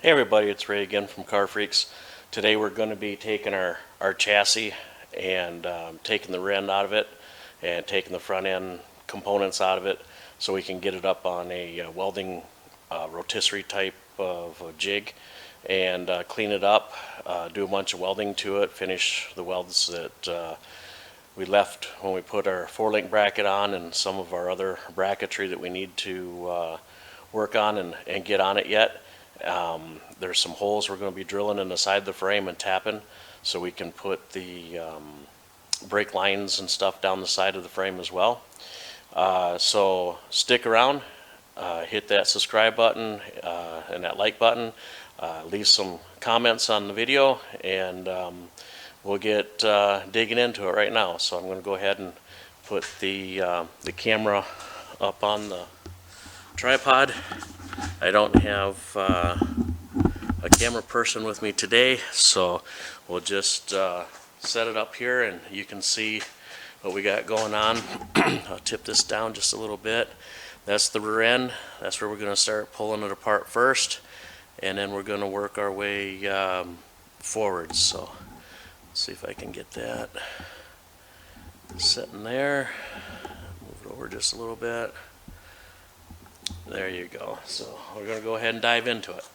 Hey everybody, it's Ray again from Car Freaks. Today we're going to be taking our chassis and taking the rear end out of it and taking the front end components out of it so we can get it up on a welding rotisserie type of a jig and clean it up, do a bunch of welding to it, finish the welds that we left when we put our 4-link bracket on and some of our other bracketry that we need to work on and get on it yet. There's some holes we're going to be drilling in the side of the frame and tapping so we can put the brake lines and stuff down the side of the frame as well. So stick around, hit that subscribe button and that like button, leave some comments on the video, and we'll get digging into it right now. So I'm going to go ahead and put the camera up on the tripod. I don't have a camera person with me today, so we'll just set it up here and you can see what we got going on. I'll tip this down just a little bit. That's the rear end. That's where we're going to start pulling it apart first, and then we're going to work our way forwards. So let's see if I can get that sitting there. Move it over just a little bit. There you go. So we're going to go ahead and dive into it.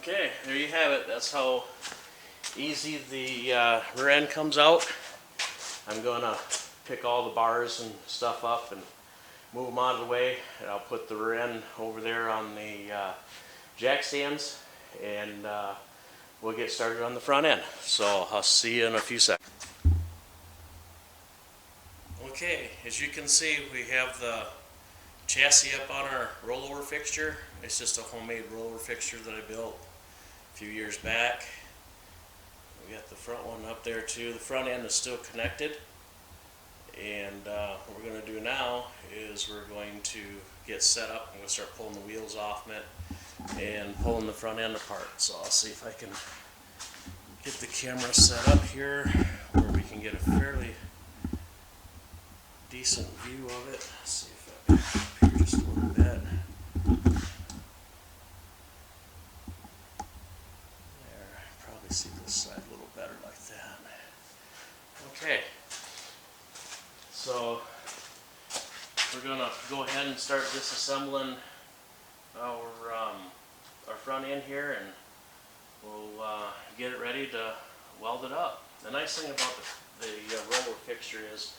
Okay, there you have it. That's how easy the rear end comes out. I'm gonna pick all the bars and stuff up and move them out of the way, and I'll put the rear end over there on the jack stands, and we'll get started on the front end. So I'll see you in a few seconds. Okay, as you can see, we have the chassis up on our rollover fixture. It's just a homemade rollover fixture that I built a few years back. We got the front one up there too. The front end is still connected, and what we're going to do now is we're going to get set up. I'm going to start pulling the wheels off it and pulling the front end apart. So I'll see if I can get the camera set up here where we can get a fairly decent view of it. Let's see if I can up here just a little bit. There, probably see this side a little better like that. Okay, so we're gonna go ahead and start disassembling our front end here, and we'll get it ready to weld it up. The nice thing about the roller fixture is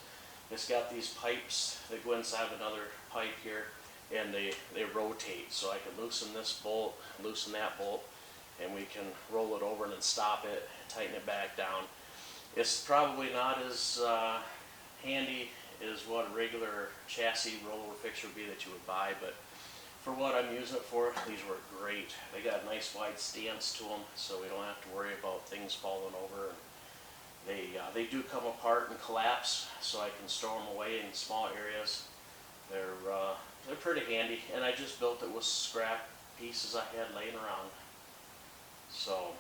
it's got these pipes that go inside of another pipe here, and they rotate. So I can loosen this bolt, loosen that bolt, and we can roll it over and then stop it, tighten it back down. It's probably not as handy as what a regular chassis rollover fixture would be that you would buy, but for what I'm using it for, these work great. They got a nice wide stance to them, so we don't have to worry about things falling over. They do come apart and collapse, so I can store them away in small areas. They're pretty handy, and I just built it with scrap pieces I had laying around. So,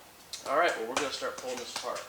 all right, well, we're going to start pulling this apart.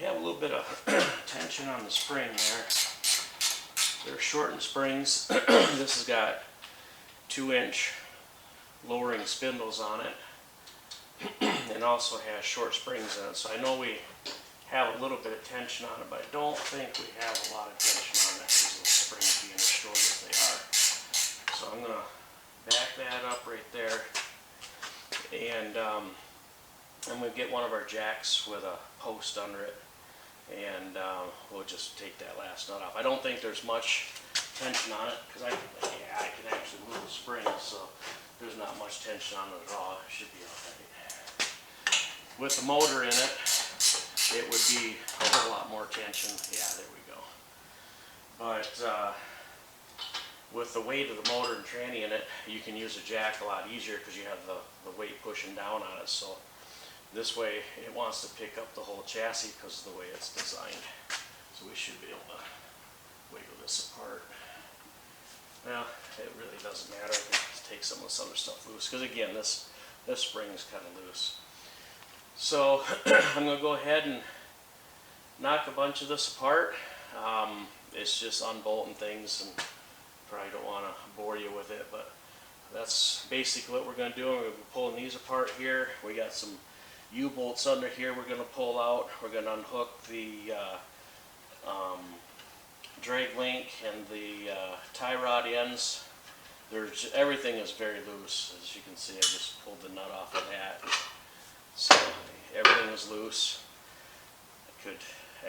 have a little bit of tension on the spring there. They're shortened springs. This has got 2-inch lowering spindles on it, and also has short springs in it. So I know we have a little bit of tension on it, but I don't think we have a lot of tension on it because of the springs being as short as they are. So I'm going to back that up right there, and I'm going to get one of our jacks with a post under it, and we'll just take that last nut off. I don't think there's much tension on it because I can actually move the springs, so there's not much tension on it at all. It should be all right. With the motor in it, it would be a whole lot more tension. Yeah, there we go. But with the weight of the motor and tranny in it, you can use a jack a lot easier because you have the weight pushing down on it. So this way it wants to pick up the whole chassis because of the way it's designed. So we should be able to wiggle this apart. Well, it really doesn't matter. I can just take some of this other stuff loose because again, this spring is kind of loose. So I'm going to go ahead and knock a bunch of this apart. It's just unbolting things, and probably don't want to bore you with it, but that's basically what we're going to do. We're going to be pulling these apart here. We got some U-bolts under here we're going to pull out. We're going to unhook the drag link and the tie rod ends. Everything is very loose. As you can see, I just pulled the nut off of that. So everything is loose. I could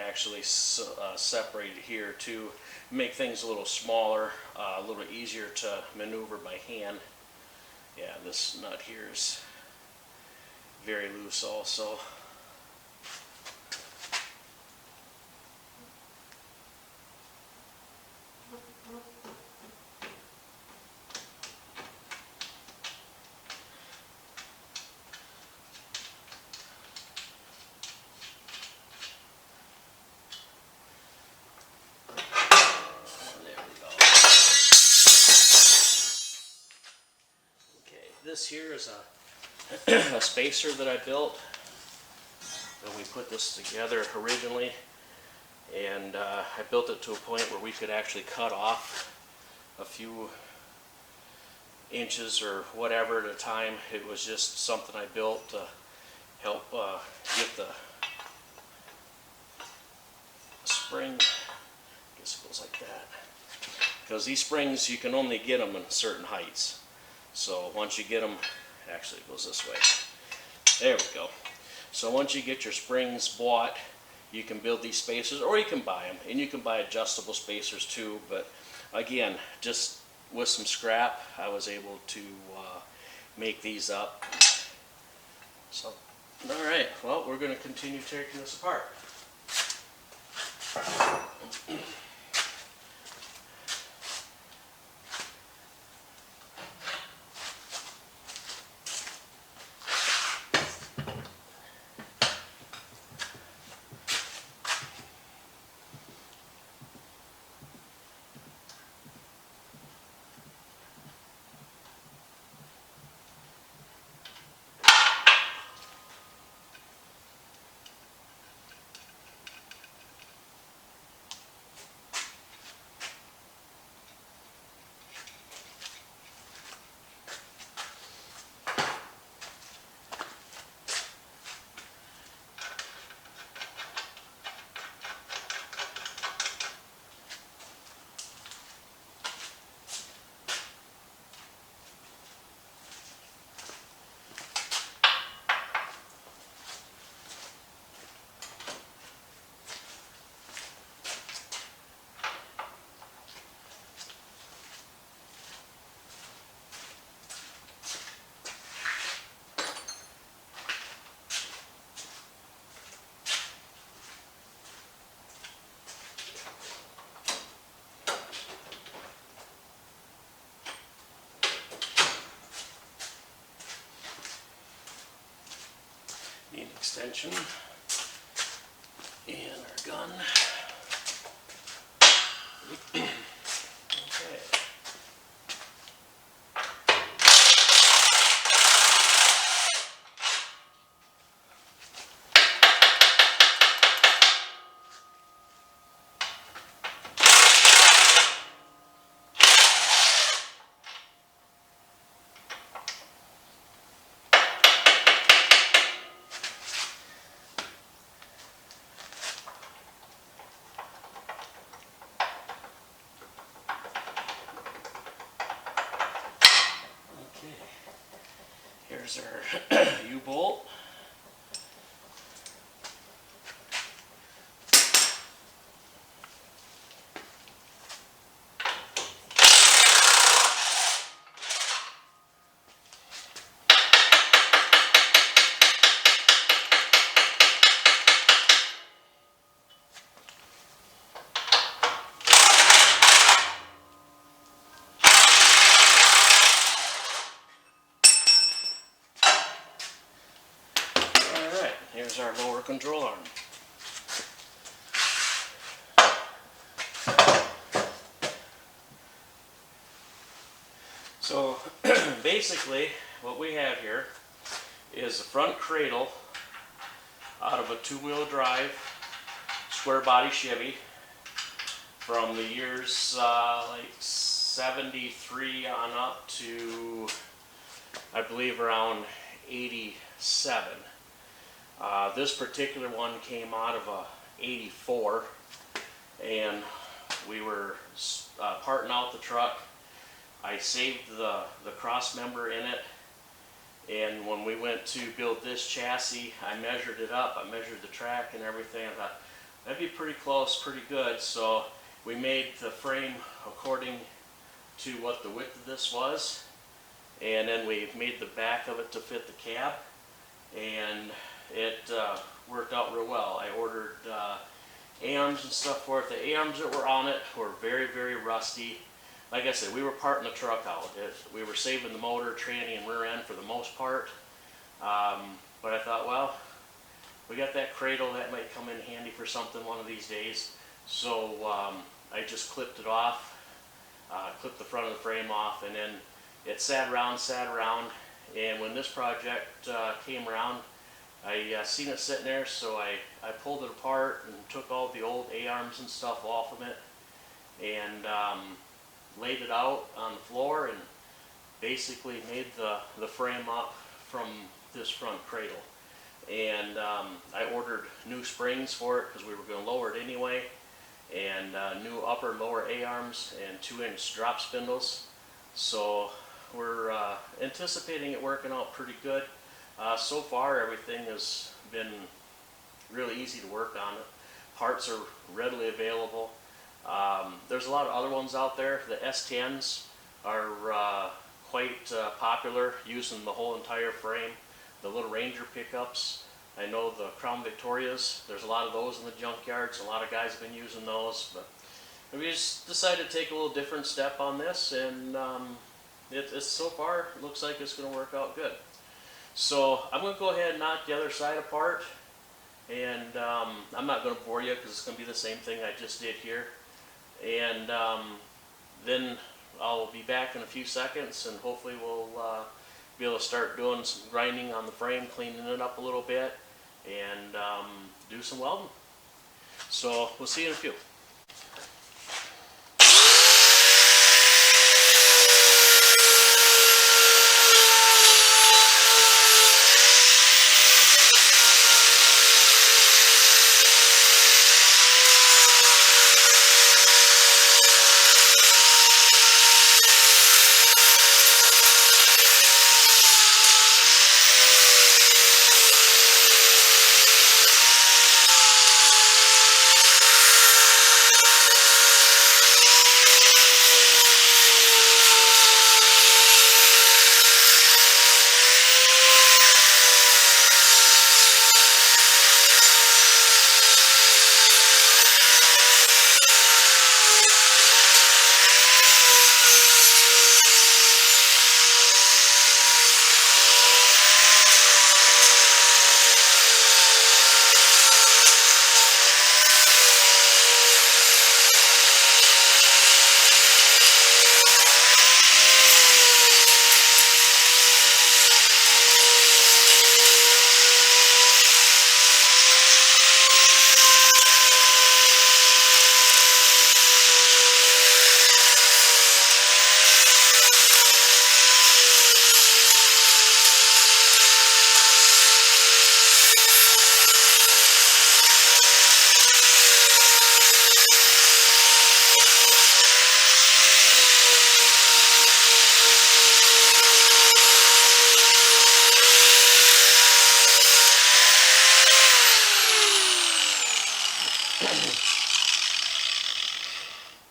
actually separate it here to make things a little smaller, a little easier to maneuver by hand. Yeah, this nut here is very loose also. This here is a spacer that I built when we put this together originally, and I built it to a point where we could actually cut off a few inches or whatever at a time. It was just something I built to help get the spring, I guess it goes like that, because these springs you can only get them in certain heights. So once you get them, actually it goes this way. There we go. So once you get your springs bought, you can build these spacers, or you can buy them, and you can buy adjustable spacers too. But again, just with some scrap, I was able to make these up. So, all right. Well, we're going to continue taking this apart. Need an extension and our gun. Okay. U-bolt. Alright, here's our lower control arm. So basically what we have here is a front cradle out of a two-wheel drive square body Chevy from the years like 73 on up to I believe around 87. This particular one came out of a 84, and we were parting out the truck. I saved the cross member in it, and when we went to build this chassis, I measured it up. I measured the track and everything. I thought that'd be pretty close, pretty good. So we made the frame according to what the width of this was, and then we made the back of it to fit the cab, and it worked out real well. I ordered ARMs and stuff for it. The ARMs that were on it were very, very rusty. Like I said, we were parting the truck out. We were saving the motor, tranny, and rear end for the most part. But I thought, well, we got that cradle, that might come in handy for something one of these days. So I just clipped it off, clipped the front of the frame off, and then it sat around, and when this project came around, I seen it sitting there, so I pulled it apart and took all the old A-arms and stuff off of it, and laid it out on the floor and basically made the frame up from this front cradle. And I ordered new springs for it because we were going to lower it anyway, and new upper lower A-arms and 2-inch drop spindles. So we're anticipating it working out pretty good. So far everything has been really easy to work on. Parts are readily available. There's a lot of other ones out there. The S10s are quite popular, using the whole entire frame. The little Ranger pickups, I know the Crown Victorias, there's a lot of those in the junkyards. A lot of guys have been using those, but we just decided to take a little different step on this, and it's so far looks like it's going to work out good. So I'm going to go ahead and knock the other side apart, and I'm not going to bore you because it's going to be the same thing I just did here. And then I'll be back in a few seconds, and hopefully we'll be able to start doing some grinding on the frame, cleaning it up a little bit, and do some welding. So we'll see you in a few.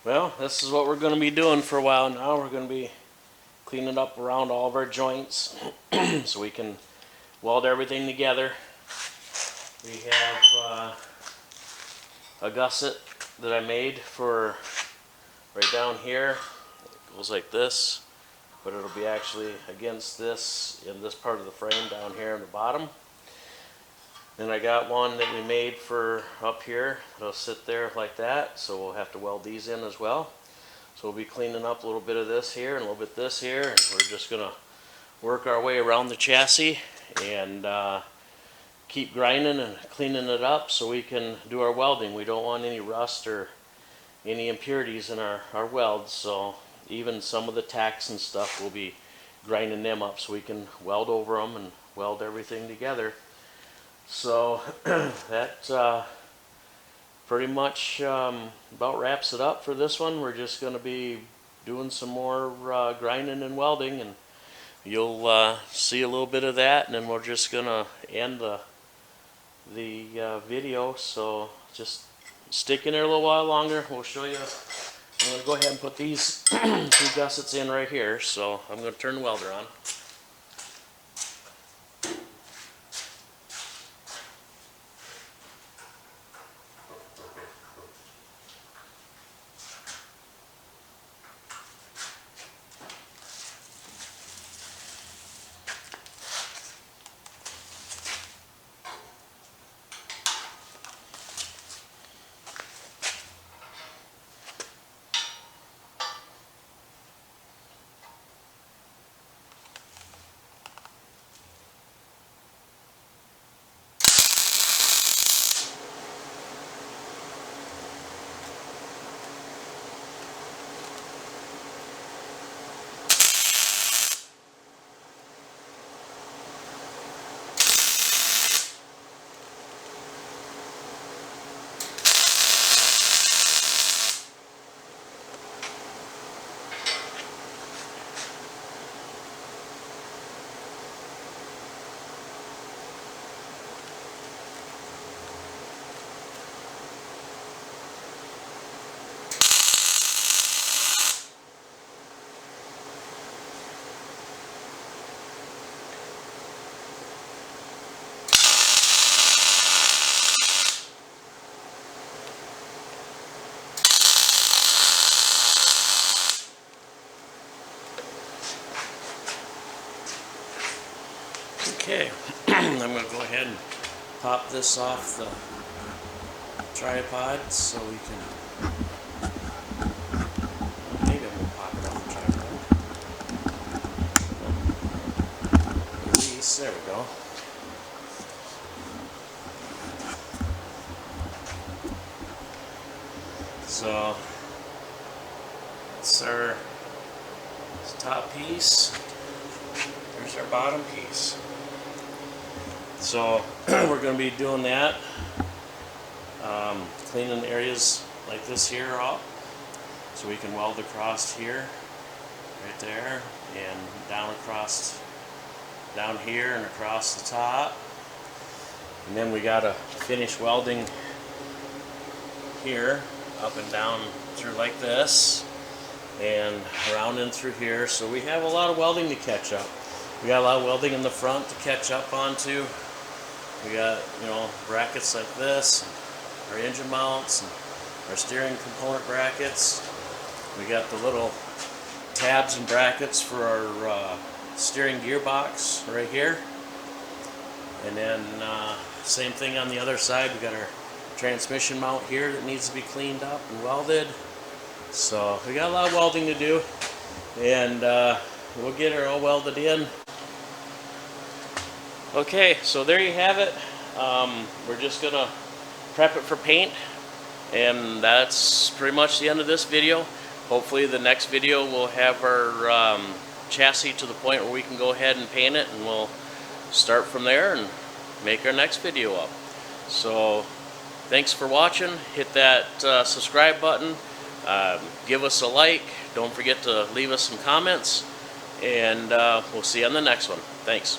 Well, this is what we're going to be doing for a while now. We're going to be cleaning up around all of our joints so we can weld everything together. We have a gusset that I made for right down here. It goes like this, but it'll be actually against this in this part of the frame down here in the bottom. Then I got one that we made for up here. It'll sit there like that, so we'll have to weld these in as well. So we'll be cleaning up a little bit of this here and a little bit this here, and we're just going to work our way around the chassis and keep grinding and cleaning it up so we can do our welding. We don't want any rust or any impurities in our welds, so even some of the tacks and stuff, we'll be grinding them up so we can weld over them and weld everything together. So that pretty much about wraps it up for this one. We're just going to be doing some more grinding and welding, and you'll see a little bit of that, and then we're just going to end the video. So just stick in there a little while longer. We'll show you. I'm going to go ahead and put these two gussets in right here. So I'm going to turn the welder on. Okay, I'm going to go ahead and pop this off the tripod so we can, maybe I'm going to pop it off the tripod. Release, there we go. So, it's our top piece, here's our bottom piece. So we're going to be doing that, cleaning areas like this here up so we can weld across here, right there, and down across, down here and across the top. And then we got to finish welding here, up and down through like this, and around and through here. So we have a lot of welding to catch up. We got a lot of welding in the front to catch up onto. We got, you know, brackets like this, our engine mounts, and our steering component brackets. We got the little tabs and brackets for our steering gearbox right here. And then same thing on the other side. We got our transmission mount here that needs to be cleaned up and welded. So we got a lot of welding to do, and we'll get her all welded in. Okay, so there you have it. We're just gonna prep it for paint, and that's pretty much the end of this video. Hopefully the next video we'll have our chassis to the point where we can go ahead and paint it, and we'll start from there and make our next video up. So thanks for watching. Hit that subscribe button, give us a like, don't forget to leave us some comments, and we'll see you on the next one. Thanks.